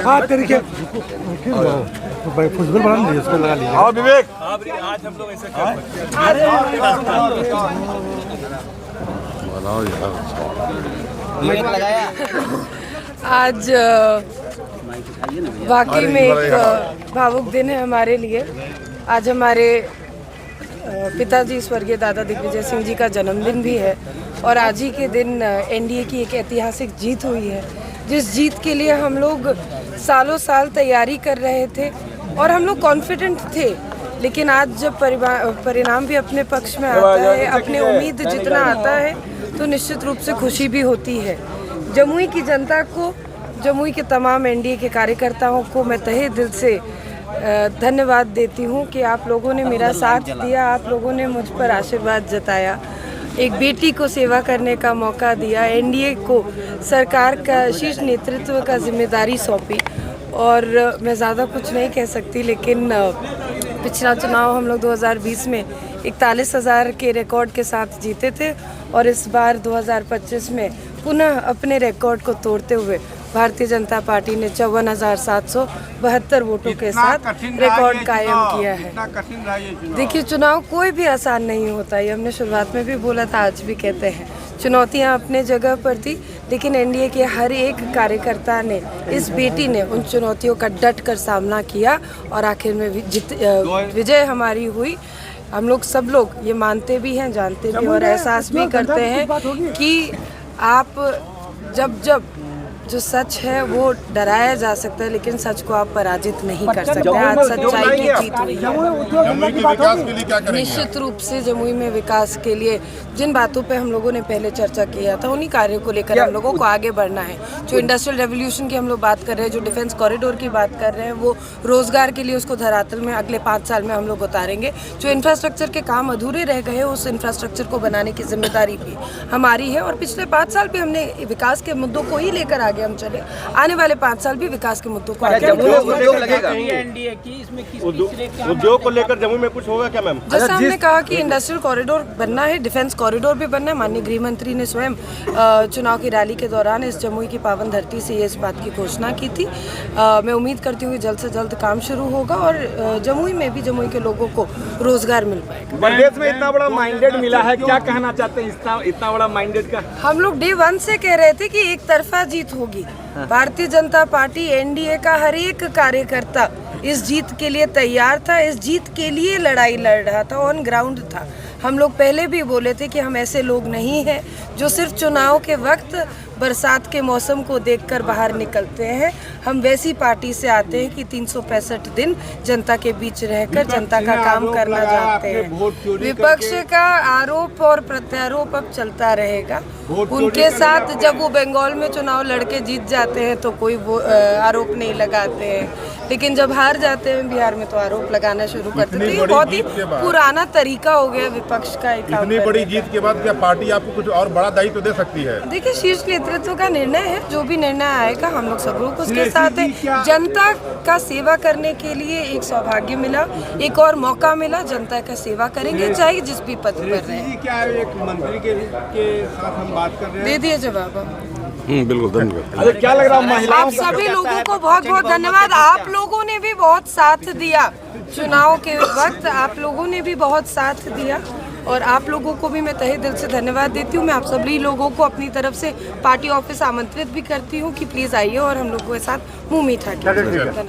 हाँ तरीके फुटबॉल बना लीजिए, उसको लगा लीजिए। हाँ विवेक, आज हम लोग ऐसे आज वाकई में एक भावुक दिन है हमारे लिए। आज हमारे पिताजी स्वर्गीय दादा दिग्विजय सिंह जी का जन्मदिन भी है और आज ही के दिन एनडीए की एक ऐतिहासिक जीत हुई है, जिस जीत के लिए हम लोग सालों साल तैयारी कर रहे थे और हम लोग कॉन्फिडेंट थे। लेकिन आज जब परिणाम भी अपने पक्ष में आता है, अपनी उम्मीद जितना आता है, तो निश्चित रूप से खुशी भी होती है। जमुई की जनता को, जमुई के तमाम एनडीए के कार्यकर्ताओं को मैं तहे दिल से धन्यवाद देती हूँ कि आप लोगों ने मेरा साथ दिया, आप लोगों ने मुझ पर आशीर्वाद जताया, एक बेटी को सेवा करने का मौका दिया, एनडीए को सरकार का शीर्ष नेतृत्व का जिम्मेदारी सौंपी। और मैं ज़्यादा कुछ नहीं कह सकती, लेकिन पिछला चुनाव हम लोग 2020 में 41,000 के रिकॉर्ड के साथ जीते थे और इस बार 2025 में पुनः अपने रिकॉर्ड को तोड़ते हुए भारतीय जनता पार्टी ने 54,772 वोटों के साथ रिकॉर्ड कायम किया है। देखिए, चुनाव कोई भी आसान नहीं होता, ये हमने शुरुआत में भी बोला था, आज भी कहते हैं। चुनौतियां अपने जगह पर थी, लेकिन एनडीए के हर एक कार्यकर्ता ने, इस बेटी ने उन चुनौतियों का डट कर सामना किया और आखिर में विजय हमारी हुई। हम लोग सब लोग ये मानते भी हैं, जानते भी और एहसास भी करते हैं कि आप जब जो सच है वो डराया जा सकता है, लेकिन सच को आप पराजित नहीं कर सकते। आज सच्चाई की जीत हुई है। निश्चित रूप से जमुई में विकास के लिए जिन बातों पे हम लोगों ने पहले चर्चा किया था, उन्हीं कार्यों को लेकर हम लोगों को आगे बढ़ना है। जो इंडस्ट्रियल रेवोल्यूशन की हम लोग बात कर रहे हैं, जो डिफेंस कॉरिडोर की बात कर रहे हैं, वो रोजगार के लिए उसको धरातल में अगले 5 साल में हम लोग उतारेंगे। जो इंफ्रास्ट्रक्चर के काम अधूरे रह गए, उस इंफ्रास्ट्रक्चर को बनाने की जिम्मेदारी भी हमारी है और पिछले 5 साल भी हमने विकास के मुद्दों को ही लेकर आगे हम चले। आने वाले 5 साल भी विकास के मुद्दों को आगे उद्योग को लेकर जमुई में कुछ होगा क्या मैम? जैसा हमने कहा कि इंडस्ट्रियल कॉरिडोर बनना है, डिफेंस कॉरिडोर भी बनना है। माननीय गृह मंत्री ने स्वयं चुनाव की रैली के दौरान इस जमुई की पावन धरती से इस बात की घोषणा की थी। मैं उम्मीद करती हूँ कि जल्द से जल्द काम शुरू होगा और जमुई में भी जमुई के लोगों को रोजगार मिल पाएगा। प्रदेश में इतना बड़ा माइंडेड मिला है, क्या कहना चाहते हैं इतना बड़ा माइंडेड का? हम लोग डे 1 से कह रहे थे कि एक तरफा जीत होगी। भारतीय जनता पार्टी, एनडीए का हर एक कार्यकर्ता इस जीत के लिए तैयार था, इस जीत के लिए लड़ाई लड़ रहा था, ऑन ग्राउंड था। हम लोग पहले भी बोले थे कि हम ऐसे लोग नहीं हैं जो सिर्फ चुनाव के वक्त बरसात के मौसम को देखकर बाहर निकलते हैं। हम वैसी पार्टी से आते हैं कि 365 दिन जनता के बीच रहकर जनता का काम करना चाहते हैं। विपक्ष का आरोप और प्रत्यारोप अब चलता रहेगा। उनके साथ जब वो बंगाल में चुनाव लड़के जीत जाते हैं तो कोई वो आरोप नहीं लगाते हैं, लेकिन जब हार जाते हैं बिहार में तो आरोप लगाना शुरू करते थे। ये बहुत ही पुराना तरीका हो गया विपक्ष का। इतनी बड़ी जीत के बाद क्या पार्टी आपको कुछ और बड़ा दायित्व दे सकती है? देखिए, शीर्ष नेतृत्व का निर्णय है, जो भी निर्णय आएगा हम लोग सब लोग उसके साथ है। जनता का सेवा करने के लिए एक सौभाग्य मिला, एक और मौका मिला, जनता का सेवा करेंगे चाहे जिस भी पद पर रहे। क्या एक मंत्री के साथ हम बात कर रहे हैं? दे दिए जवाब हम। बिल्कुल, धन्यवाद। क्या लग रहा है महिलाओं? आप सभी लोगों को बहुत बहुत धन्यवाद। आप लोगों ने भी बहुत साथ दिया चुनाव के वक्त, आप लोगों ने भी बहुत साथ दिया और आप लोगों को भी मैं तहे दिल से धन्यवाद देती हूँ। मैं आप सभी लोगों को अपनी तरफ से पार्टी ऑफिस आमंत्रित भी करती हूँ कि प्लीज़ आइए और हम लोगों के साथ मुँह मीठा कीजिए।